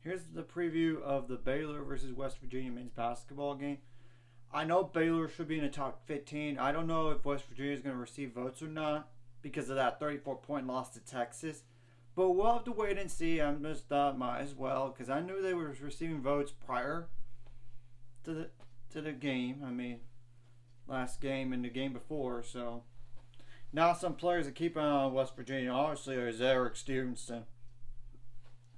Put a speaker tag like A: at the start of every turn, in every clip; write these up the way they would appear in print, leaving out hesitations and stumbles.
A: Here's the preview of the Baylor versus West Virginia men's basketball game. I know Baylor should be in the top 15. I don't know if West Virginia is going to receive votes or not because of that 34-point loss to Texas. But we'll have to wait and see. I just thought might as well because I knew they were receiving votes prior to the game. I mean, last game and the game before. So now some players that keep an eye on West Virginia obviously is Eric Stevenson,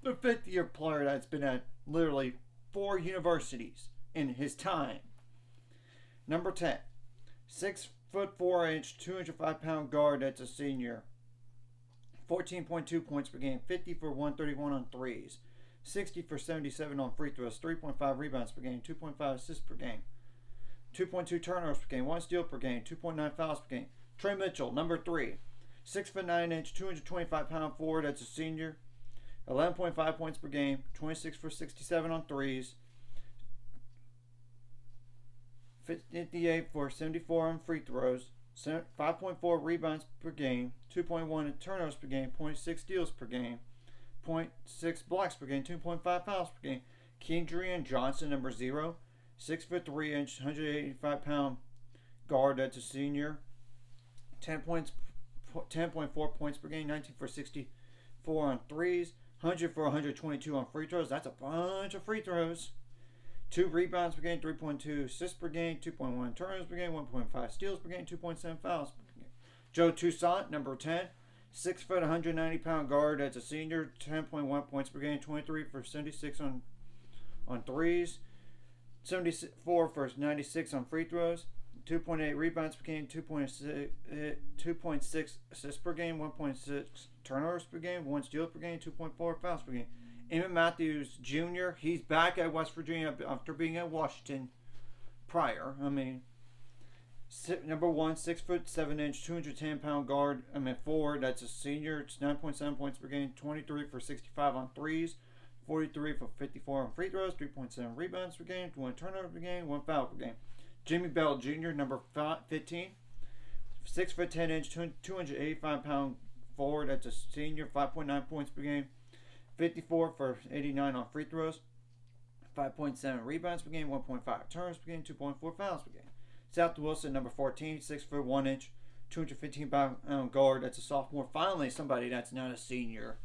A: the fifth-year player that's been at literally 4 universities in his time. Number 10, 6'4", 205-pound guard that's a senior. 14.2 points per game, 50 for 131 on threes, 60 for 77 on free throws, 3.5 rebounds per game, 2.5 assists per game, 2.2 turnovers per game, 1 steal per game, 2.9 fouls per game. Trey Mitchell, number 3, 6'9", 225-pound forward that's a senior. 11.5 points per game, 26 for 67 on threes, 58 for 74 on free throws, 5.4 rebounds per game, 2.1 turnovers per game, 0.6 steals per game, 0.6 blocks per game, 2.5 fouls per game. Kendrian Johnson, number 0, 6'3", 185-pound guard that's a senior, 10.4 points per game, 19 for 64 on threes, 100 for 122 on free throws. That's a bunch of free throws. 2 rebounds per game, 3.2 assists per game, 2.1 turnovers per game, 1.5 steals per game, 2.7 fouls per game. Joe Toussaint, number 10, 6', 190-pound guard that's a senior, 10.1 points per game, 23 for 76 on threes, 74 for 96 on free throws, 2.8 rebounds per game, 2.6 assists per game, 1.6 turnovers per game, 1 steal per game, 2.4 fouls per game. Emmitt Matthews Jr., he's back at West Virginia after being at Washington prior. Number 1, 6'7", 210-pound guard, forward, that's a senior. It's 9.7 points per game, 23 for 65 on threes, 43 for 54 on free throws, 3.7 rebounds per game, 1 turnover per game, 1 foul per game. Jimmy Bell Jr., number 15, 6'10", 285-pound forward, that's a senior, 5.9 points per game, 54 for 89 on free throws, 5.7 rebounds per game, 1.5 turnovers per game, 2.4 fouls per game. South Wilson, number 14, 6'1", 215-pound guard, that's a sophomore. Finally, somebody that's not a senior.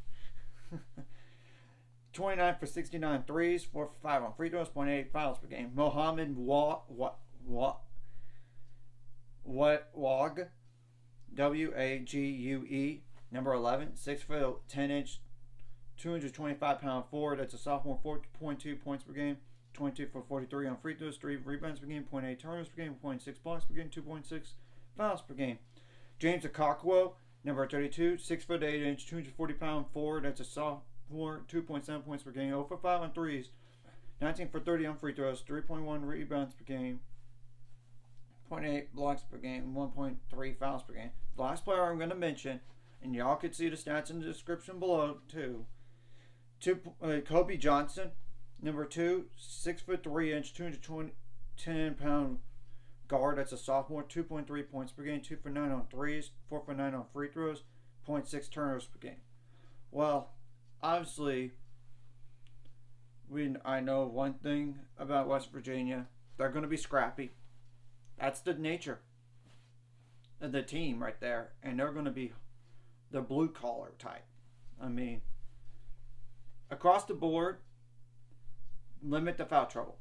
A: 29 for 69 threes, 4 for 5 on free throws, 0.8 fouls per game. Mohammed Wag, W-A-G-U-E, number 11, 6'10", 225-pound forward. That's a sophomore. 4.2 points per game, 22 for 43 on free throws, 3 rebounds per game, 0.8 turnovers per game, 0.6 blocks per game, 2.6 fouls per game. James Okakwo, number 32, 6'8", 240-pound forward. That's a sophomore. 2.7 points per game, 0 for 5 on threes, 19 for 30 on free throws, 3.1 rebounds per game, 0.8 blocks per game, 1.3 fouls per game. The last player I'm going to mention, and y'all could see the stats in the description below too. Kobe Johnson, number 2, 6'3", 210-pound guard. That's a sophomore. 2.3 points per game, 2 for 9 on threes, 4 for 9 on free throws, 0.6 turnovers per game. Well, obviously, I know one thing about West Virginia: they're going to be scrappy. That's the nature of the team right there, and they're going to be the blue collar type. Across the board, limit the foul trouble.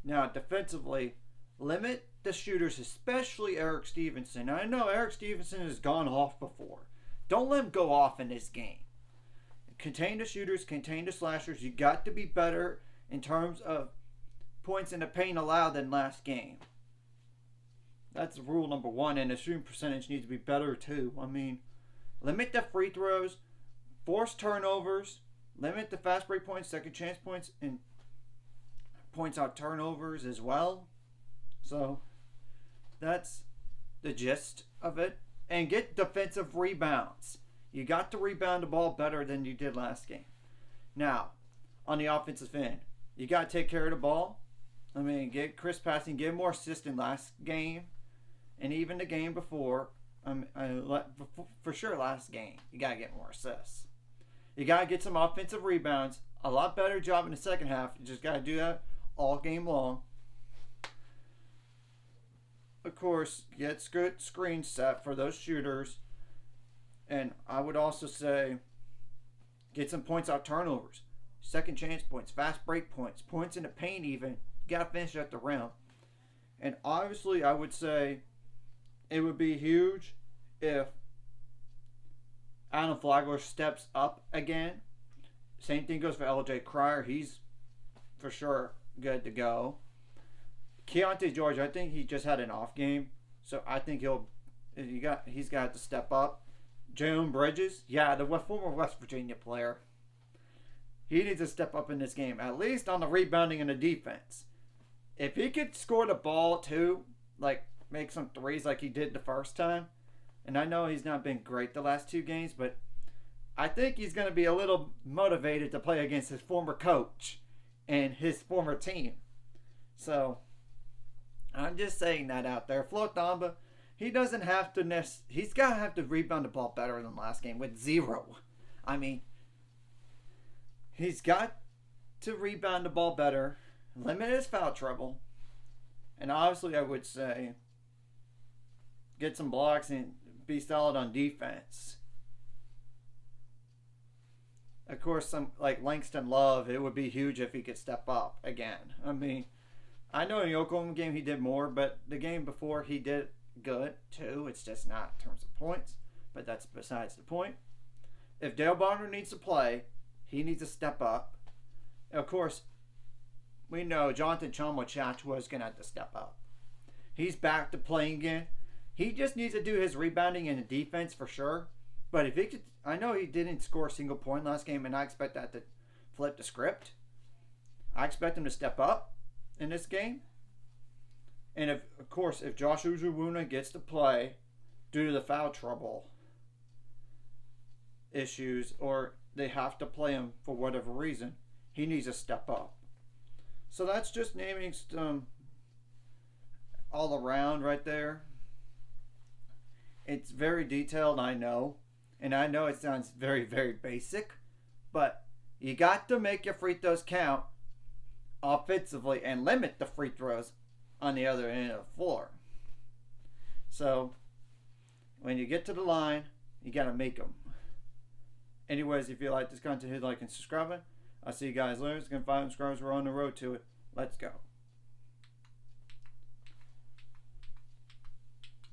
A: Now, defensively, limit the shooters, especially Eric Stevenson. Now, I know Eric Stevenson has gone off before. Don't let him go off in this game. Contain the shooters, contain the slashers. You got to be better in terms of points in the paint allowed than last game. That's rule number 1, and the shooting percentage needs to be better too. Limit the free throws, force turnovers, limit the fast break points, second chance points, and points out turnovers as well. So that's the gist of it. And get defensive rebounds. You got to rebound the ball better than you did last game. Now, on the offensive end, you got to take care of the ball. Get Chris passing, get more assists than last game, and even the game before. For sure, last game, you got to get more assists. You got to get some offensive rebounds. a lot better job in the second half. You just got to do that all game long. Of course, get good screen set for those shooters. And I would also say get some points out turnovers, second chance points, fast break points, points in the paint even. You got to finish at the rim. And obviously, I would say it would be huge if Adam Flagler steps up again. Same thing goes for LJ Cryer. He's for sure good to go. Keontae George, I think he just had an off game, so I think he's got to step up. Jalen Bridges, yeah, the former West Virginia player. He needs to step up in this game, at least on the rebounding and the defense. If he could score the ball too, like make some threes like he did the first time, and I know he's not been great the last 2 games, but I think he's going to be a little motivated to play against his former coach and his former team. So I'm just saying that out there. Flo Thamba, he doesn't have to he's got to have to rebound the ball better than last game with 0. I mean, he's got to rebound the ball better, limit his foul trouble, and obviously I would say get some blocks and be solid on defense. Of course, some like Langston Love, it would be huge if he could step up again. I mean, I know in the Oklahoma game he did more, but the game before he did good too. It's just not in terms of points, but that's besides the point. If Dale Bonner needs to play, he needs to step up. Of course, we know Jonathan Chachua is going to have to step up. He's back to playing again. He just needs to do his rebounding and the defense for sure. But if he could, I know he didn't score a single point last game, and I expect that to flip the script. I expect him to step up in this game. And of course, if Josh Uzuwuna gets to play due to the foul trouble issues, or they have to play him for whatever reason, he needs to step up. So that's just naming some all around right there. It's very detailed, I know. And I know it sounds very, very basic. But you got to make your free throws count offensively and limit the free throws on the other end of the floor. So when you get to the line, you got to make them. Anyways, if you like this content, hit like and subscribe. I'll see you guys later. It's going to 5 subscribers. We're on the road to it. Let's go.